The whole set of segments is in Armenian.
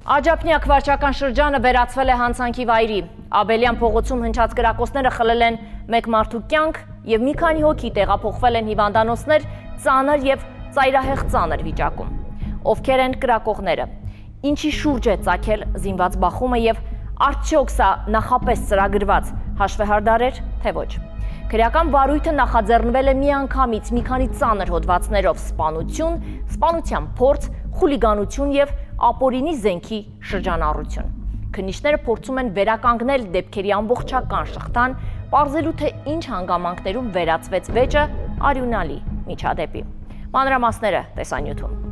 Աջափնյակ վարչական շրջանը վերածվել է հանցանքի վայրի։ Աբելյան փողոցում հնչած կրակոցները խլել են մեկ մարդու կյանք և մի քանի հոգի տեղափոխվել են հիվանդանոցներ ծանր և ծայրահեղ ծանր վիճակում։ Ովքեր են կրակողները, ինչի շուրջ է ծագել զինված բախումը և արդյոք սա նախապես ծրագրված հաշվեհարդար էր, թե ոչ։ Քրեական վարույթը նախաձեռնվել է միանգամից մի քանի ծանր հոդվածներով սպանություն, սպանության փորձ, խուլիգանություն և ապօրինի զենքի շրջանառություն։ Քննիչները փորձում են վերականգնել դեպքերի ամբողջական շղթան, պարզելու թե ինչ հանգամանքներում վերածվեց վեճը արյունալի միջադեպի։ Մանրամասները տեսանյութում։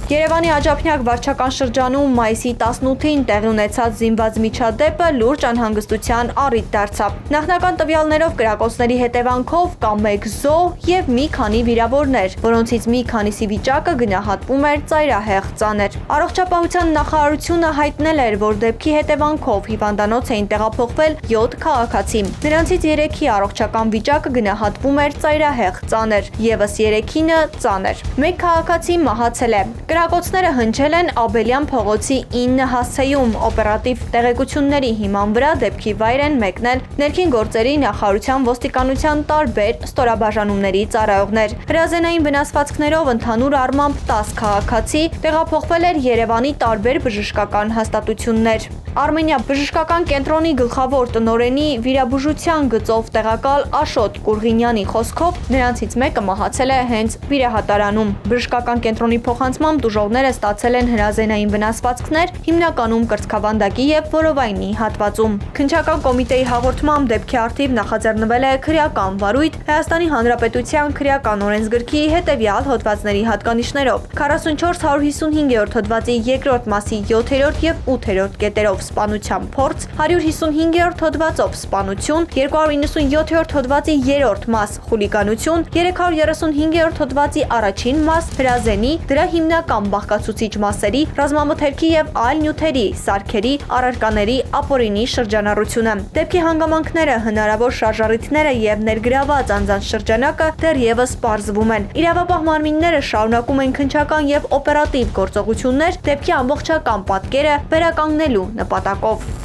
Երևանի Աջափնյակ վարչական շրջանում մայիսի 18-ին տեղի ունեցած զինված միջադեպը լուրջ անհանգստության առիթ դարձավ։ Նախնական տվյալներով կրակոցների հետևանքով կա մեկ զոհ և մի քանի վիրավորներ, որոնցից մի քանիսի վիճակը գնահատվում էր ծայրահեղ ծանր։ Առողջապահության նախարարությունը հայտնել էր, որ դեպքի հետևանքով հիվանդանոց էին տեղափոխվել 7 քաղաքացի։ Նրանցից 3-ի առողջական վիճակը գնահատվում էր ծայրահեղ ծանր, ևս 3-ինը ծանր։ Մեկ քաղաքացի մահացել է։ Կրակոցները հնչել են Աբելյան փողոցի 9 հասցեում։ Օպերատիվ տեղեկությունների հիման վրա դեպքի վայր են մեկնել ներքին գործերի նախարարության ոստիկանության տարբեր ստորաբաժանումների ծառայողներ։ Հրազենային վնասվածքներով ընդհանուր առմամբ 10 քաղաքացի տեղափոխվել էր Երևանի տարբեր բժշկական հաստատություններ։ Արմենիա բժշկական կենտրոնի գլխավոր տնօրենի վիրաբուժության գծով տեղակալ Աշոտ Կուրղինյանի խոսքով նրանցից մեկը մահացել է հենց վիրահատարանում։ Բժշկական կենտրոնի փոխանցմամբ դուժողները ստացել են հրազենային վնասվածքներ, հիմնականում կրծքավանդակի և որովայնի հատվածում։ Քննչական կոմիտեի հաղորդմամբ դեպքի առթիվ նախաձեռնվել է քրեական վարույթ Հայաստանի Հանրապետության քրեական օրենսգրքի հետևյալ հոդվածների հատկանիշներով՝ 44-155-րդ հոդվածի 2-րդ մասի 7-րդ և 8-րդ կետերով սպանության փորձ, 155-րդ հոդվածով սպանություն, 297-րդ հոդվածի 3-րդ մաս խուլիգանություն, 335-րդ հոդվածի առաջին մաս հրազենի, դրա հիմնական բաղկացուցիչ մասերի, ռազմամթերքի և այլ նյութերի, սարքերի, առարկաների ապօրինի շրջանառությունը։ Դեպքի հանգամանքները, հնարավոր շարժառիթները և ներգրաված անձանց շրջանակը դեռևս պարզվում են։ Իրավապահ մարմինները շարունակում են քննչական և օպերատիվ գործողություններ դեպքի ամբողջական պատկերը վերականգնելու նպատակով։